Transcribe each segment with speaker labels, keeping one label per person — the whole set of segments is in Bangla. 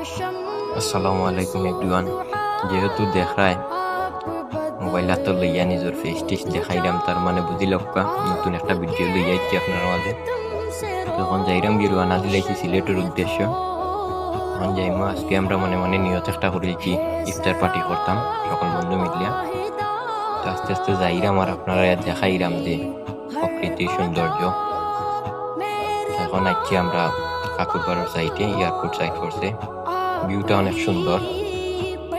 Speaker 1: আসসালামু আলাইকুম এভরিওয়ান। যেহেতু দেখায় মোবাইল হাতে লইয়া নিজের ফেস টেস দেখাইলাম, তার মানে বুঝি লক্কা নতুন একটা ভিডিও লইয়া ইচ্ছি আপনার মাঝে। তখন যাইরাম গিয়ে রওনা দিলাইছি সিলেটের উদ্দেশ্য। তখন যাইমো আজকে আমরা মনে মনে নিয়ত একটা করেছি ইফতার পার্টি করতাম সকল বন্ধু মিলিয়া। তো আস্তে আস্তে যাইরাম আর আপনারা দেখাইরাম যে প্রকৃতির সৌন্দর্য। এখন আইছি আমরা কাকুরপাড়ার সাইডে, এয়ারপোর্ট সাইড করছে, ভিউটা অনেক সুন্দর,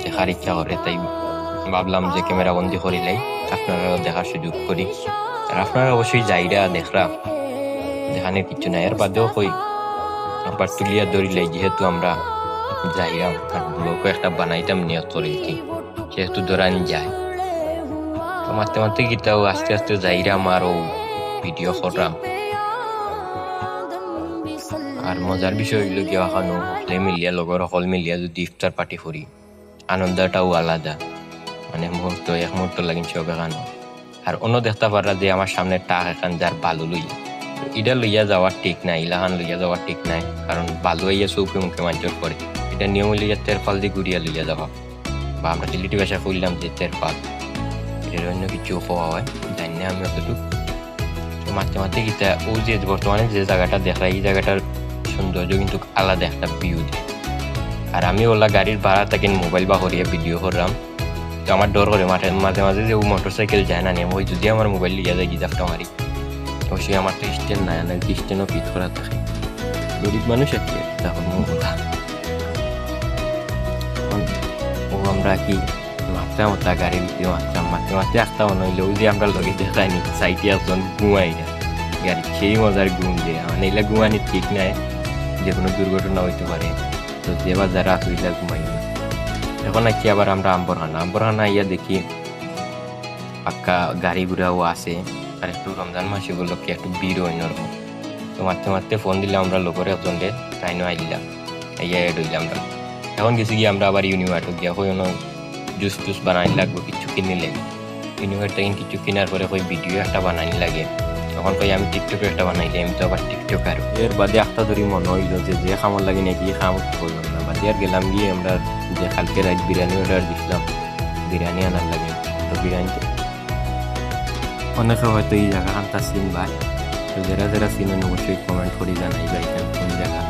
Speaker 1: দেখার ইচ্ছা করে, তাই ভাবলাম যে ক্যামেরা বন্দি করিলাই আপনারাও দেখার সুযোগ করি। আর আপনারা অবশ্যই যাইরা দেখরা, দেখানোর কিছু নাই। এর বাদেও কই আবার তুলিয়া ধরিলাই, যেহেতু আমরা যাইরাম আর ব্লগও একটা বানাইতাম নিয়ত করেছি, যেহেতু ধরানি যায়। তো মারতে মারতে গীতাও আস্তে আস্তে যাইরাম আরও ভিডিও করলাম। আর মজার বিষয় হইল গিয়া এখনো হলে মিলিয়া লগর সকল মিলিয়া যদি ইফতার পার্টি করি, আনন্দটাও আলাদা, মানে মুহূর্ত এক মুহূর্ত লাগিন সব এখানো। আর অন্য দেখতে পারা যে আমার সামনে টাক এখান যার বালু লইয়া, এটা লইয়া যাওয়ার ঠিক নাই, ইলাহান লইয়া যাওয়ার ঠিক নাই, কারণ বালু আইয়া চৌকে মুখে মাঞ্চর করে। এটা নিয়ম লইয়া তেরফাল দিয়ে ঘুরিয়া লইয়া যাওয়া, বা আমরা সিলেটি ভাষা কইলাম যে তেরফাল, এটার অন্য কিছু খাওয়া হয় জানি না আমি অতটুকু। তো মাঝে মাঝে গীতা ও যে বর্তমানে যে জায়গাটা দেখা, এই জায়গাটার সৌন্দর্য কিন্তু আলাদা একটা ভিউ দেয়। আর আমি ওলা গাড়ির ভাড়া থাকেন মোবাইল বা হরিয়া ভিডিও করলাম, তো আমার ডর করে মাঠে মাঝে মাঝে যে ও মোটর সাইকেল যায় না নিয়ে, ওই যদি আমার মোবাইল লিয়া যায় গিজাফটা মারি, অবশ্যই আমার তো স্ট্যান্ড নাই, না স্ট্যান্ডও ফিট করা থাকে, গরিব মানুষ আর কি তখন কথা। ও আমরা কি মাত্রাম ওটা গাড়ির ভিতরে মাত্রাম মাঝে একটা নইলে ওই যে আমরা লগে দেখাইনি সাইটে একজন ঘুমাই না গাড়ি, সেই মজার ঘুম দেয়, মানে এগুলা ঘুমানি ঠিক নাই, যে কোনো দুর্ঘটনা হইতে পারে। তো যেবার যারা আসলে ঘুমাই না। এখন আছি আবার আমরা আম্বরখানা ইয়া দেখি পাক্কা গাড়ি ঘুরাও আছে। আর একটু রমজান মাস এগুলোকে একটু ভিড় অন্যরকম। তো মারতে মারতে ফোন দিলাম আমরা লোকের একজনকে, তাইনও আইলাম, ইয়া এড হইলাম আমরা। এখন গেছি গিয়ে আমরা আবার ইউনিভার্সিটি গিয়া হই জুস টুস বানাই লাগবো, কিছু কিনিলে ইউনিভার্সিটি কিছু কেনার পরে ওই ভিডিও একটা বানাই লাগে। তখন কই আমি টিকটকে একটা বানাইলে, আমি তো আবার টিকটক আর এর বাদে একটা ধরি মনে হইল যে খামর লাগে নাকি খাম করলাম না, বাদে আর গেলাম গিয়ে আমরা যে কালকে রাত বিরিয়ানি অর্ডার দিছিলাম, বিরিয়ানি আনার লাগে। তো বিরিয়ানিতে অনেকে হয়তো এই জায়গা খানটা চিন ভাই, তো যারা যারা চিনেন অবশ্যই কমেন্ট করে জানাই ভাই কোন জায়গা।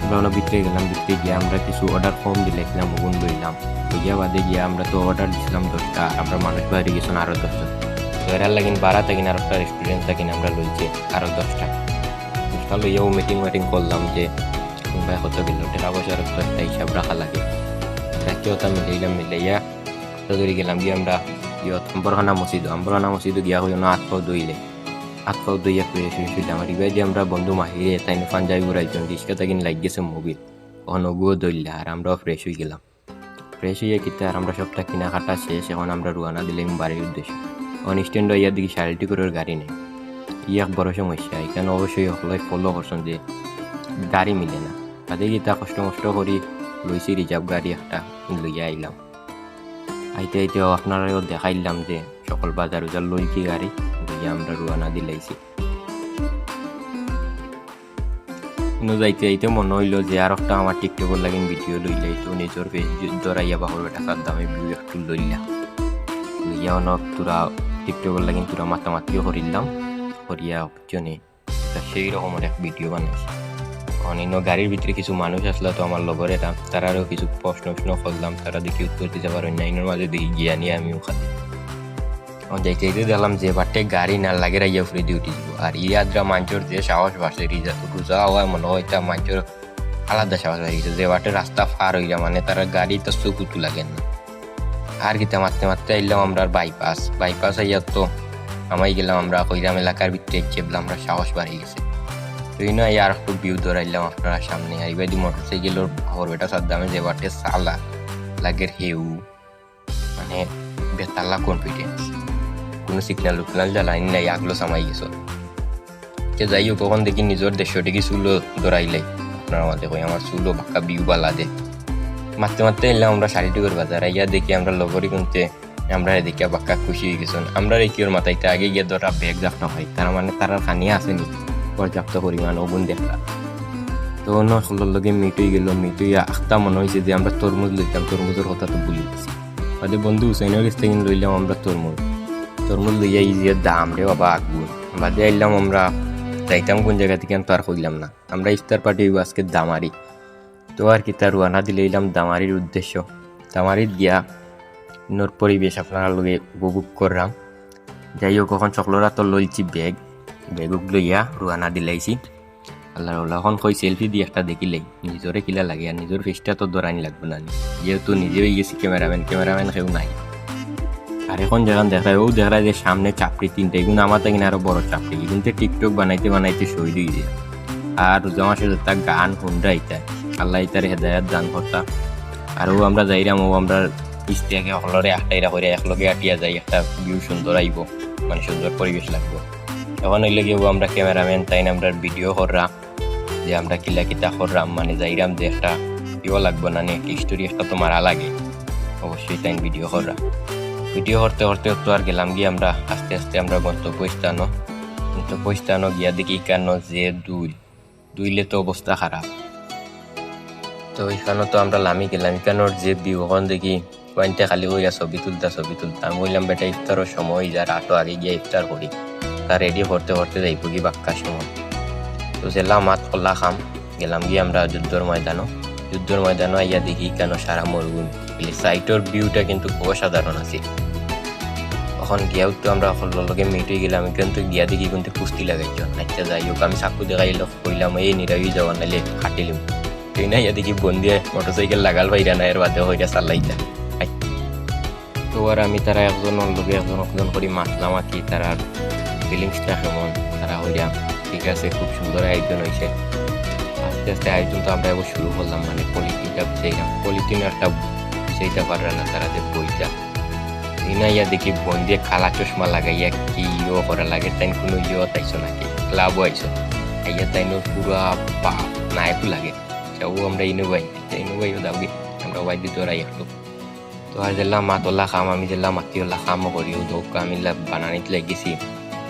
Speaker 1: আমরা অনেক ভিতরে গেলাম, ভিতরে গিয়ে আমরা কিছু অর্ডার ফর্ম দিলাম, ওগুন লইলাম। লইয়া বাদে গিয়ে আমরা তো অর্ডার দিছিলাম 10টা, আমরা মানুষ বাইরে গেছিলাম আরও 10জন। তো এরার লাগিন 12 থাকিন, আর একটা রেস্টুরেন্ট থাকিন আমরা লইছে আরও 10টা। লইয়াও মিটিং করলাম যে ভাই কত গেল টাকা পয়সার তো একটা হিসাব রাখা লাগে, রাখিওটা মিলাইয়া ধরে গেলাম গিয়ে আমরা আম্বরখানা মসজিদ গিয়া হইল না হাত পাও দইয়া শুইলাম। আর ইবাই দিয়ে আমরা বন্ধু মাহিরে তাই পাঞ্জাবি ঘুরাইছেন, রিক্সা তাকিন লাগ গেছে মোবিল, ওখানে ওগুও দইলা। আর আমরাও ফ্রেশ হয়ে গেলাম, ফ্রেশ হইয়া কিতা আর আমরা সবটা কেনাকাটা শেষ। এখন আমরা রুয়ানা দিলাম বাড়ির উদ্দেশ্যে। এখন স্ট্যান্ড ইয়ার দিকে 3.5 করে গাড়ি নেই, এক বড় সমস্যা। এখানে অবশ্যই সকলে ফলো করছেন যে গাড়ি মিলে না, তাদের গীতা কষ্ট করি লইছি রিজার্ভ গাড়ি একটা লইয়া আইলাম। আইতে আপনারাও দেখাইলাম যে সকল বাজার উজার লই কি গাড়ি লইয়া আমরা রুয়ানা দিলাইছি। যাইতে মনে হইল যে আর একটা আমার টিকটকের লাগিন ভিডিও লইলাই, তো নিজের ফেস ধরাইয়া বাহর টাকার দামে ভিউ একটু লইয়া অনেক তোরা টিকটকের লাগিন তোরা মাতামাতিও করিলাম, করিয়া জনে সেই রকমের এক ভিডিও বানাইছি। অন্য গাড়ির ভিতরে কিছু মানুষ আসলো, তো আমার লগর এটা তারারও কিছু প্রশ্ন করলাম, তারা দেখি উত্তর দিতে পারে না, এর মাঝে দেখি গিয়া নিয়ে আমিও খালি যাইতে দেখলাম যে বাটে গাড়ি না লাগে রাইয়া ফুরে দিয়ে উঠে যাব। আর ইয়াদরা মাঞ্চর যে সাহস বাড়ছে, রোজা হওয়ায় মনে হয় তা মাঞ্চর আলাদা সাহস বাড়ি গেছে, যে বাটে রাস্তা পার হইলাম, মানে তারা গাড়ি তো চকুতু লাগেন না। আর গীতা মারতে আইলাম আমরা বাইপাস আইয়া তো আমাই গেলাম আমরা কইরাম এলাকার ভিতরে চেপলাম, আমরা সাহস বাড়ি গেছে। তো এই নয় আর একটু ভিউ ধরাইলাম আপনারা সামনে। আর এবার মোটর সাইকেলের হরবেটা সাদ্দামে যে বাটে সালা লাগের হেউ, মানে বেতাল্লা কনফিডেন্স, কোনো সিগন্যাল জ্বালানি নাই, আগলো সামাই গেছ। যে যাই হোক কখন দেখি নিজের দেশটিকে চুলো ধরাইলাই, আপনারা মাঝে কই আমার চুলো বাঁকা ভিউ বালা দে। মারতে এলাম আমরা 3.5 বাজার, ইয়া দেখি আমরা লগরি কিনতে, আমরা দেখিয়া বাক্কা খুশি হয়ে গেছেন। আমরা রেকিওর মাথাইতে আগে গিয়ে ধরা ব্যাগ জাপটা হয়, তার মানে তারা খানিয়ে আসেনি পর্যাপ্ত পরিমাণ ওগুন দেখা। তখন সকলের লগে মিট হয়ে গেল, মিট হইয়া আখতা মনে হয়েছে যে আমরা তরমুজ লইতাম, তরমুজের কথা তো ভুলে গেছি। বাদে বন্ধু হুসাইনের কাছ থেকে লইলাম আমরা তরমুজ লইয়া ইজিয়ে দাম রে বাবা আগুন। বাদে আইলাম আমরা যাইতাম কোন জায়গা থেকে তো আর কইলাম না। আমরা ইফতার পার্টি হইব আজকে দামারি, তো আর কি তার রুয়ানা দিলে এলাম দামারির উদ্দেশ্য। দামারিত গিয়া ইনোর পরিবেশ আপনারা লগে উপভোগ করলাম। যাই হোক এখন সকলরা তো লইছি বেগুক লইয়া রুয়ানা দিলাইছি। আল্লাহ এখন কই সেলফি দিয়ে একটা দেখিলেই নিজরে কিলা লাগে, আর নিজের ফেসটা তো দরানি লাগবে না, যেহেতু নিজেই গেছি ক্যামেরাম্যান কেউ নাই। আর এখন যেখান দেখায় ও দেখা যে সামনে চাপড়ি তিনটা, এগুলো আমার তাকে আরো বড় চাপড়ি, কিন্তু টিকটক বানাইতে শহীদ হয়ে যায়। আর রোজা মাসে তার গান হুন্ডা ইতায়, আল্লাহ ইতার হেদায়াত দান করতা। আর ও আমরা যাইরাম, ও আমরা ইস্তিয়াকে হলরে আটাইরা করে একলগে আটিয়া যাই, একটা ভিউ সুন্দর আইব, মানে সুন্দর পরিবেশ লাগবো। এখন হইলে গিয়ে আমরা ক্যামেরাম্যান তাই আমরা ভিডিও করলাম যে আমরা কিলা কিতা করলাম, মানে যাইরাম যে একটা ভিডিও লাগবো না, একটা স্টোরি একটা তো মারা লাগে, অবশ্যই তাই ভিডিও করলাম। ভিডিও করতে তো আর গেলাম গিয়ে আমরা আস্তে আমরা গন্তব্যস্থানও গিয়া দেখি কেন যে দুইলে তো অবস্থা খারাপ। তো এখানে তো আমরা লামি গেলাম, এখানোর যে ভিউ এখন দেখি পয়েন্টে খালি হইয়া ছবি তুলতা। আমি বললাম বেটা ইফতারের সময় যার আটো আগে গিয়ে ইফতার করি, তার রেডি করতে যাইব কি বাক্কা সময়। তো জেলা মাত খোলা খাম গেলাম গিয়ে আমরা যুদ্ধর ময়দানও আইয়া দেখি কেন সারা মরুভূমি, সাইটের ভিউটা কিন্তু খুব সাধারণ আছে। এখন গিয়াও তো আমরা লগে মিট হয়ে গেলাম, কিন্তু গিয়া দেখি কিন্তু কুস্তি লাগাইছ। আচ্ছা যাই হোক আমি চাকু দেখাইল কইলাম এই নিরাই যাওয়া নাইলে হাঁটিলিম, তুই না ইয়া দেখি বন্দিয়ে মোটরসাইকেল লাগাল ভাইরা না, এর বাদে হইয়া চালাইতা। তো আর আমি তারা একজন করে মাতলাম আর কি তারার ফিলিংসটা কেমন, তারা হইয়া ঠিক আছে খুব সুন্দর আয়োজন হয়েছে। আস্তে আয়োজন তো আমরা এবার শুরু করলাম, মানে পলিথিন একটা সেইটা পারবে না তারা যে বইটা ইয়া দেখি বন্দিয়ে কালা চশমা লাগাইয়া কি করা লাগে, তাই কোনো তাইছো নাকি ক্লাবও আইসো আইয়া তাই পুরা বাপ নায়কও লাগে। ও আমরা ইনোভাইও দাবি আমরা ওয়াই দিতে ওরাই একটু। তো আর যেলাম মাতলা খাম, আমি যেলাম মাতিওলা খামও করিও দৌকা আমি বানানিতে লেগেছি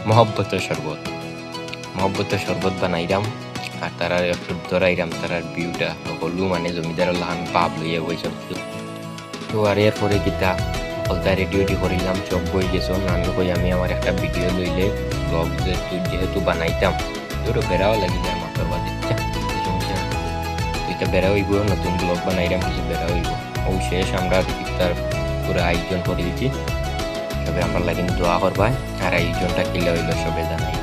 Speaker 1: মহব্বতের শরবত বানাইরাম। আর তারা একটু ধরাইরাম তারার ভিউটা হলু, মানে জমিদার লাহান পাপ লইয়া বইছ। তো আর এরপরে গীতা হলতা রেডি করিলাম, চোখ বই গেছো আমি কই আমি আমার একটা ভিডিও লইলে ব্লগ যেহেতু বানাইতাম তোর বেড়াও লাগি যায় মাথার বাদে এটা বেড়া হইব, নতুন ব্লগ বানাইলাম কিছু বেড়া হইব। ও শেষ আমরা ইফতার পুরো আয়োজন করে দিচ্ছি, সবে আমরা লাগিন দোয়া করবাই আর আয়োজনটা কিলা হইল সবে জানাই।